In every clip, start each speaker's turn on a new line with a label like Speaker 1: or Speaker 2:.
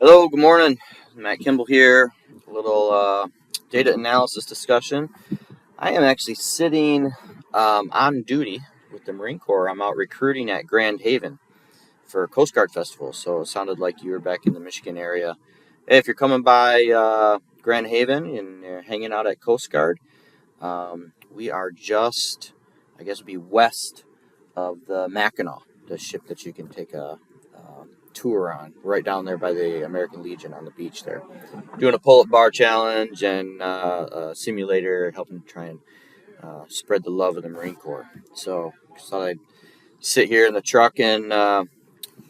Speaker 1: Hello, good morning. Matt Kimball here. A little data analysis discussion. I am actually sitting on duty with the Marine Corps. I'm out recruiting at Grand Haven for Coast Guard Festival. So it sounded like you were back in the Michigan area. Hey, if you're coming by Grand Haven and you're hanging out at Coast Guard, we are just, I guess, be west of the Mackinac, the ship that you can take a tour on, right down there by the American Legion on the beach there. Doing a pull-up bar challenge and a simulator, helping try and spread the love of the Marine Corps. So just thought I'd sit here in the truck and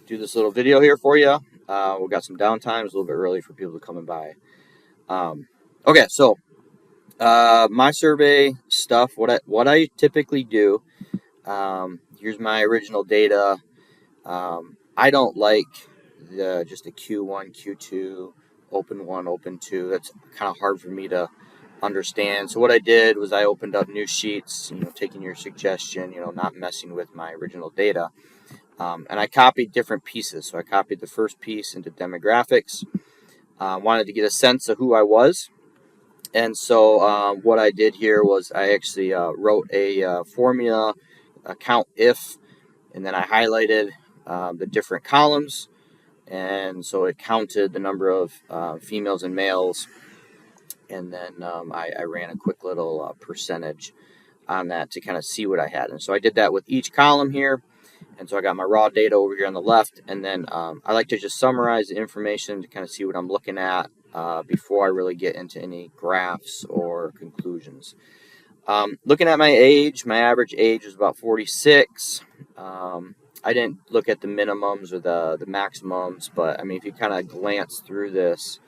Speaker 1: do this little video here for you. We've got some downtime. It's a little bit early for people coming by. Okay, so my survey stuff. What I typically do. Here's my original data. I don't like just a Q1, Q2, open 1, open 2. That's kind of hard for me to understand. So what I did was I opened up new sheets, taking your suggestion, not messing with my original data. And I copied different pieces. So I copied the first piece into demographics. Wanted to get a sense of who I was. And so what I did here was I actually wrote a formula, count if, and then I highlighted the different columns, and so it counted the number of females and males, and then I ran a quick little percentage on that to kind of see what I had. And so I did that with each column here, and so I got my raw data over here on the left, and then I like to just summarize the information to kind of see what I'm looking at before I really get into any graphs or conclusions. Looking at my age, my average age was about 46. I didn't look at the minimums or the maximums, but I mean, if you kind of glance through this,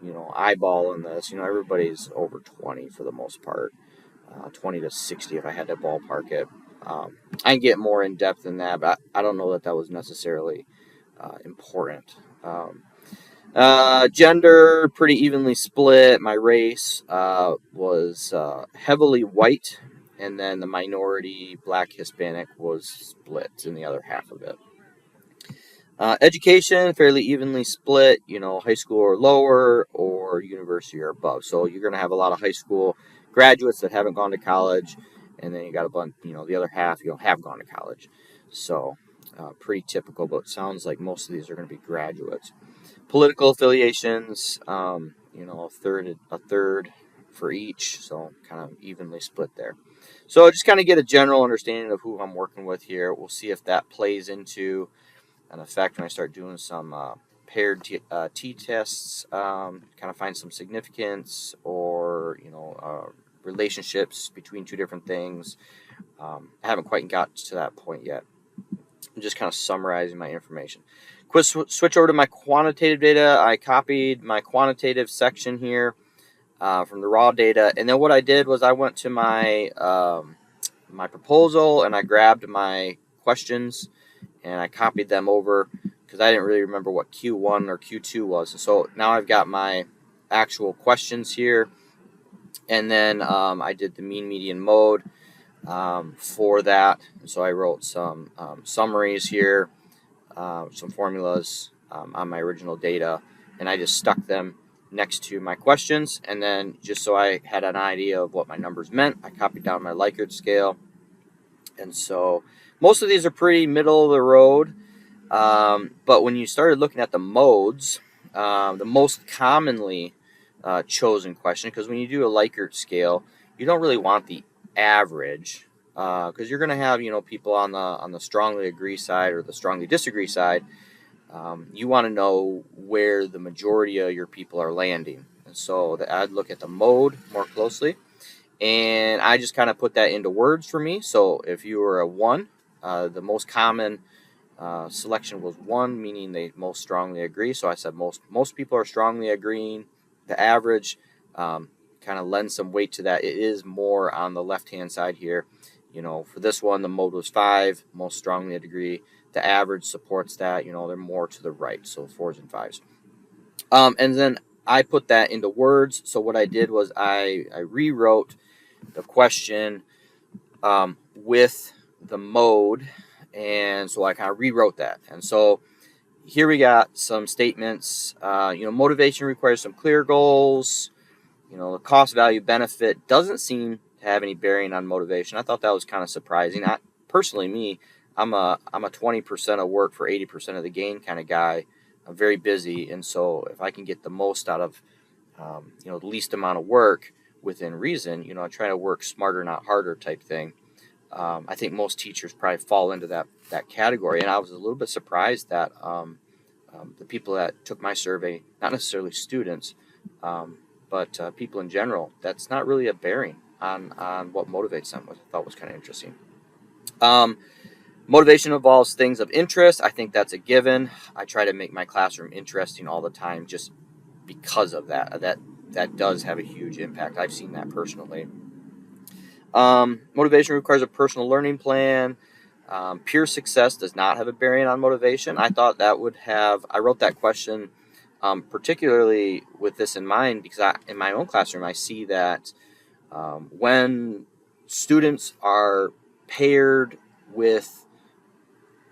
Speaker 1: eyeballing this, everybody's over 20 for the most part, 20 to 60 if I had to ballpark it. I can get more in depth than that, but I don't know that was necessarily important. Gender, pretty evenly split. My race was heavily white, and then the minority, Black, Hispanic, was split in the other half of it. Education, fairly evenly split, high school or lower, or university or above. So you're going to have a lot of high school graduates that haven't gone to college, and then you got a bunch, the other half, have gone to college. So pretty typical, but it sounds like most of these are going to be graduates. Political affiliations, a third for each, so kind of evenly split there. So just kind of get a general understanding of who I'm working with here. We'll see if that plays into an effect when I start doing some paired t-tests, kind of find some significance or, relationships between two different things. I haven't quite got to that point yet. I'm just kind of summarizing my information. Quick switch over to my quantitative data. I copied my quantitative section here from the raw data, and then what I did was I went to my my proposal and I grabbed my questions and I copied them over because I didn't really remember what Q1 or Q2 was. And so now I've got my actual questions here, and then I did the mean, median, mode for that. And so I wrote some summaries here, some formulas on my original data, and I just stuck them next to my questions. And then just so I had an idea of what my numbers meant, I copied down my Likert scale. And so most of these are pretty middle of the road. But when you started looking at the modes, the most commonly chosen question, because when you do a Likert scale, you don't really want the average, because you're going to have people on the strongly agree side or the strongly disagree side. You want to know where the majority of your people are landing, and so I'd look at the mode more closely, and I just kind of put that into words for me. So if you were a 1, the most common selection was 1, meaning they most strongly agree. So I said most people are strongly agreeing. The average kind of lends some weight to that. It is more on the left-hand side here. For this one, the mode was 5, most strongly agree. The average supports that. They're more to the right, so 4s and 5s. And then I put that into words. So what I did was I rewrote the question with the mode, and so I kind of rewrote that. And so here we got some statements. Motivation requires some clear goals. The cost value benefit doesn't seem to have any bearing on motivation. I thought that was kind of surprising. Personally, I'm a 20% of work for 80% of the gain kind of guy. I'm very busy, and so if I can get the most out of the least amount of work within reason, I try to work smarter, not harder type thing. I think most teachers probably fall into that category, and I was a little bit surprised that the people that took my survey, not necessarily students, but people in general, that's not really a bearing on what motivates them, which I thought was kind of interesting. Motivation involves things of interest. I think that's a given. I try to make my classroom interesting all the time just because of that. That does have a huge impact. I've seen that personally. Motivation requires a personal learning plan. Peer success does not have a bearing on motivation. I thought that would have. I wrote that question particularly with this in mind because in my own classroom, I see that when students are paired with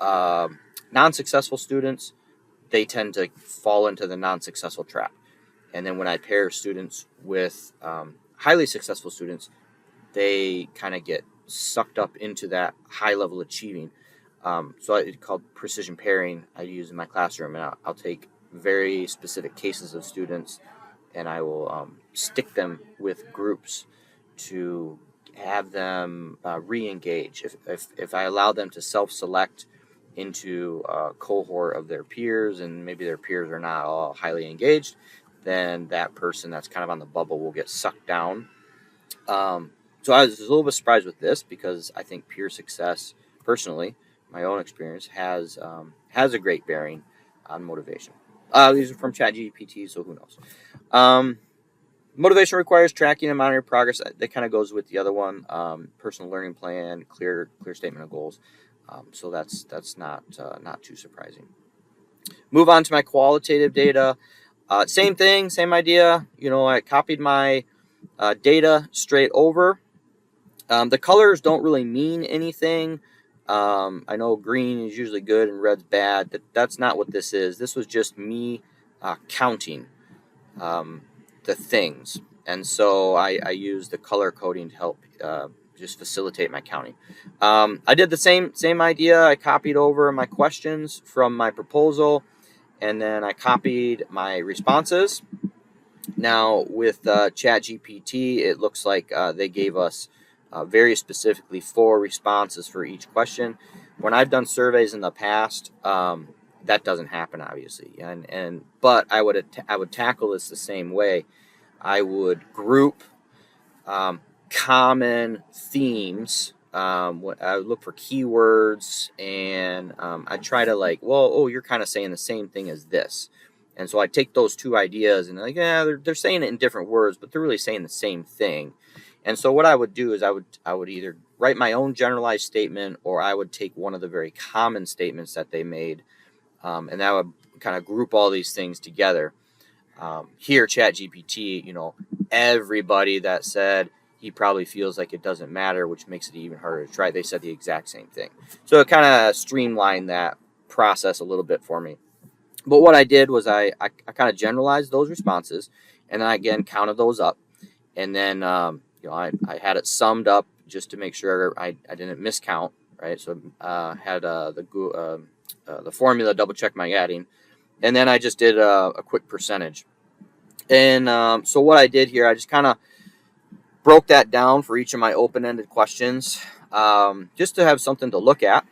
Speaker 1: non-successful students, they tend to fall into the non-successful trap. And then when I pair students with highly successful students, they kind of get sucked up into that high level achieving. So it's called precision pairing. I use in my classroom, and I'll take very specific cases of students, and I will stick them with groups to have them re-engage. If I allow them to self-select into a cohort of their peers, and maybe their peers are not all highly engaged, then that person that's kind of on the bubble will get sucked down. So I was a little bit surprised with this because I think peer success, personally, my own experience, has a great bearing on motivation. These are from ChatGPT, so who knows? Motivation requires tracking and monitoring progress. That kind of goes with the other one. Personal learning plan, clear statement of goals. So that's not too surprising. Move on to my qualitative data. Same thing, same idea. I copied my data straight over. The colors don't really mean anything. I know green is usually good and red's bad. That's not what this is. This was just me counting the things. And so I used the color coding to help just facilitate my counting. I did the same idea. I copied over my questions from my proposal, and then I copied my responses. Now, with ChatGPT, it looks like they gave us very specifically 4 responses for each question. When I've done surveys in the past, that doesn't happen, obviously. But I would tackle this the same way. I would group common themes. I would look for keywords, and I'd try to you're kind of saying the same thing as this. And so I take those two ideas and they're saying it in different words, but they're really saying the same thing. And so what I would do is I would either write my own generalized statement, or I would take one of the very common statements that they made, and I would kind of group all these things together. Here, ChatGPT, everybody that said he probably feels like it doesn't matter, which makes it even harder to try. They said the exact same thing. So it kind of streamlined that process a little bit for me. But what I did was I kind of generalized those responses, and then I again counted those up, and then I had it summed up just to make sure I didn't miscount, right? So had the formula double check my adding, and then I just did a quick percentage. And so what I did here, I just kind of broke that down for each of my open-ended questions, just to have something to look at.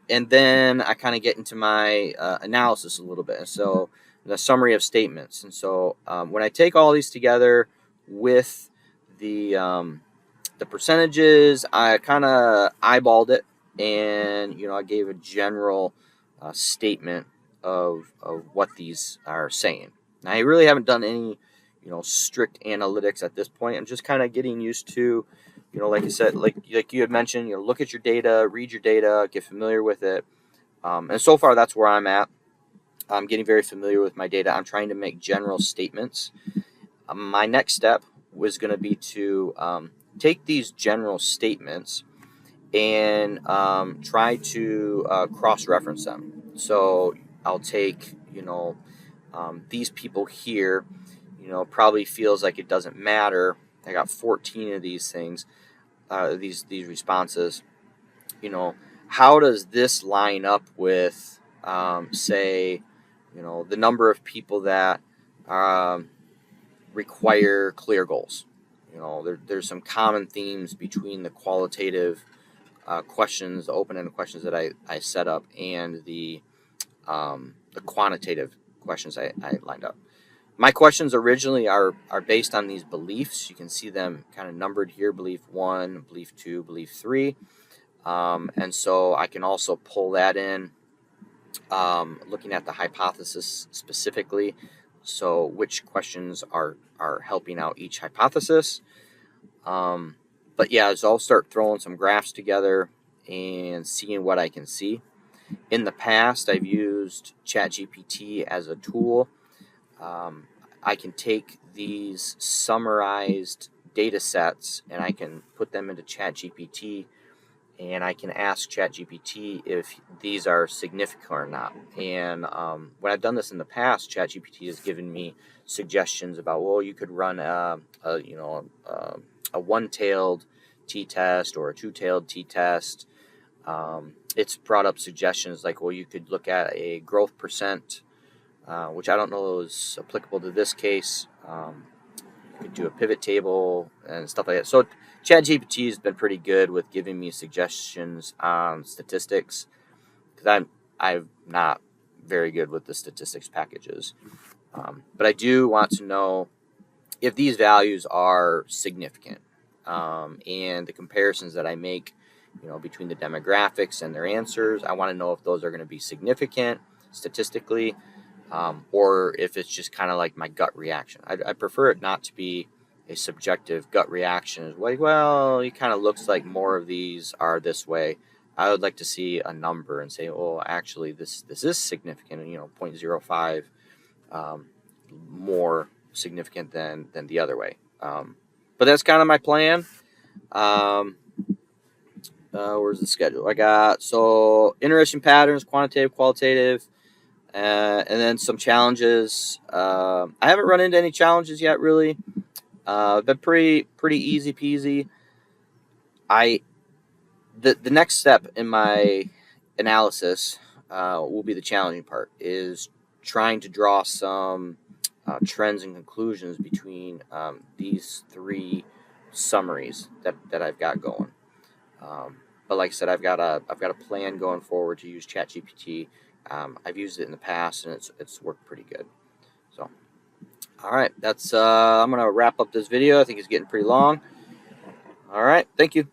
Speaker 1: And then I kind of get into my analysis a little bit. So the summary of statements. And so when I take all these together with the percentages, I kind of eyeballed it, and I gave a general statement of what these are saying. Now, I really haven't done any strict analytics at this point. I'm just kind of getting used to, like I said, like you had mentioned, look at your data, read your data, get familiar with it. And so far, that's where I'm at. I'm getting very familiar with my data. I'm trying to make general statements. My next step was going to be to take these general statements and try to cross-reference them. So I'll take, these people here, probably feels like it doesn't matter. I got 14 of these things, these responses. How does this line up with, say, the number of people that um, require clear goals? There's some common themes between the qualitative questions, the open-ended questions that I set up, and the quantitative questions I lined up. My questions originally are based on these beliefs. You can see them kind of numbered here: belief 1, belief 2, belief 3. And so I can also pull that in, looking at the hypothesis specifically. So which questions are helping out each hypothesis. But yeah, so I'll start throwing some graphs together and seeing what I can see. In the past, I've used ChatGPT as a tool. I can take these summarized data sets and I can put them into ChatGPT, and I can ask ChatGPT if these are significant or not. And when I've done this in the past, ChatGPT has given me suggestions about, well, you could run a one-tailed t-test or a two-tailed t-test. It's brought up suggestions like, well, you could look at a growth percent, which I don't know is applicable to this case. You could do a pivot table and stuff like that. So ChatGPT has been pretty good with giving me suggestions on statistics, because I'm not very good with the statistics packages. But I do want to know if these values are significant, and the comparisons that I make, between the demographics and their answers. I want to know if those are going to be significant statistically, or if it's just kind of like my gut reaction. I prefer it not to be a subjective gut reaction. It's like, well, it kind of looks like more of these are this way. I would like to see a number and say, oh, actually, this is significant. 0.05 more significant than the other way. But that's kind of my plan. Where's the schedule? I got interesting patterns, quantitative, qualitative, and then some challenges. I haven't run into any challenges yet, really. Been pretty easy peasy. The next step in my analysis will be the challenging part, is trying to draw some trends and conclusions between these three summaries that I've got going. But like I said, I've got a plan going forward to use ChatGPT. I've used it in the past, and it's worked pretty good. So, all right, that's I'm gonna wrap up this video. I think it's getting pretty long. All right, thank you.